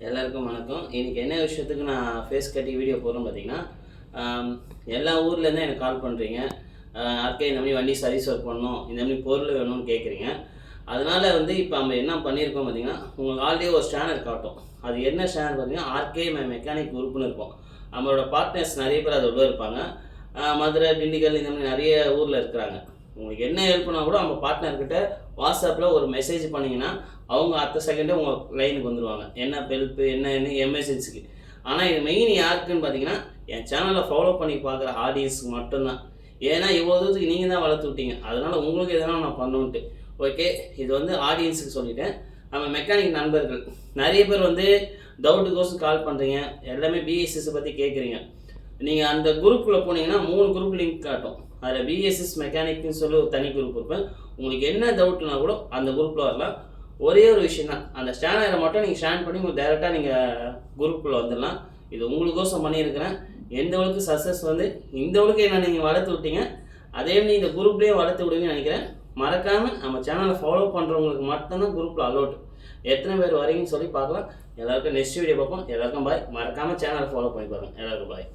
எல்லாருக்கும் வணக்கம். இன்றைக்கி என்ன விஷயத்துக்கு நான் ஃபேஸ் கட்டி வீடியோ போடுறேன்னு பார்த்தீங்கன்னா, எல்லா ஊர்லேருந்தும் எனக்கு கால் பண்ணுறீங்க. அக்கா இந்த மாதிரி வண்டி சர்வீஸ் ஒர்க் பண்ணணும், இந்த மாதிரி பொருள் வேணும்னு கேட்குறீங்க. அதனால் இப்போ நம்ம என்ன பண்ணியிருக்கோம் பார்த்தீங்கன்னா, உங்களுக்கு ஆல்ரெடி ஒரு சேனல் காட்டும். அது என்ன சேனல் பார்த்தீங்கன்னா, ஆர்கே மை மெக்கானிக் குரூப்னு இருக்கும். நம்மளோட பார்ட்னர்ஸ் நிறைய பேர் அது உள்ள இருப்பாங்க. மதுரை, திண்டுக்கல் இந்த மாதிரி நிறைய ஊரில் இருக்கிறாங்க. உங்களுக்கு என்ன ஹெல்ப்னா கூட நம்ம பார்ட்னர்கிட்ட வாட்ஸ்அப்பில் ஒரு மெசேஜ் பண்ணிங்கன்னா அவங்க அடுத்த செகண்டே உங்கள் லைனுக்கு வந்துடுவாங்க. என்ன ஹெல்ப்பு என்ன எமர்ஜென்சிக்கு. ஆனால் இது மெயின் யாருக்குன்னு பார்த்தீங்கன்னா, என் சேனலை ஃபாலோ பண்ணி பார்க்குற ஆடியன்ஸுக்கு மட்டும்தான். ஏன்னா இவ்வளோ தூரத்துக்கு நீங்கள் தான் வளர்த்து விட்டீங்க. அதனால் உங்களுக்கு எதனா நான் பண்ணணுன்ட்டு. ஓகே, இது ஆடியன்ஸுக்கு சொல்லிட்டேன். நம்ம மெக்கானிக் நண்பர்கள் நிறைய பேர் டவுட்டுக்கோசம் கால் பண்ணுறீங்க. எல்லாமே பிஎஸ்எஸ் பற்றி கேட்குறீங்க. நீங்கள் அந்த குரூப்பில் போனீங்கன்னா 3 குரூப் லிங்க் காட்டும். அதில் பிஎஸ்எஸ் மெக்கானிக்னு சொல்லி ஒரு தனி குரூப் இருப்பேன். உங்களுக்கு என்ன டவுட்னா கூட அந்த குரூப்பில் வரலாம். ஒரே ஒரு விஷயம் தான், அந்த சேனலை மட்டும் நீங்கள் ஷேர் பண்ணி உங்களுக்கு டைரெக்டாக நீங்கள் குரூப்பில் வந்துடலாம். இது உங்களுக்கோசம் பண்ணியிருக்கிறேன். எந்த அளவுக்கு சக்ஸஸ் இந்த அளவுக்கு என்ன நீங்கள் வளர்த்து விட்டீங்க, அதே மாதிரி இந்த குரூப்லேயே வளர்த்து விடுவீங்கன்னு நினைக்கிறேன். மறக்காமல் நம்ம சேனலை ஃபாலோ பண்ணுறவங்களுக்கு மட்டும்தான் குரூப்பில் அலோட். எத்தனை பேர் வரீங்கன்னு சொல்லி பார்க்கலாம். எல்லாருக்கும் நெக்ஸ்ட் வீடியோ பார்ப்போம். எல்லாருக்கும் பாய். மறக்காமல் சேனலை ஃபாலோ பண்ணி பாருங்கள். எல்லாருக்கும் பாய்.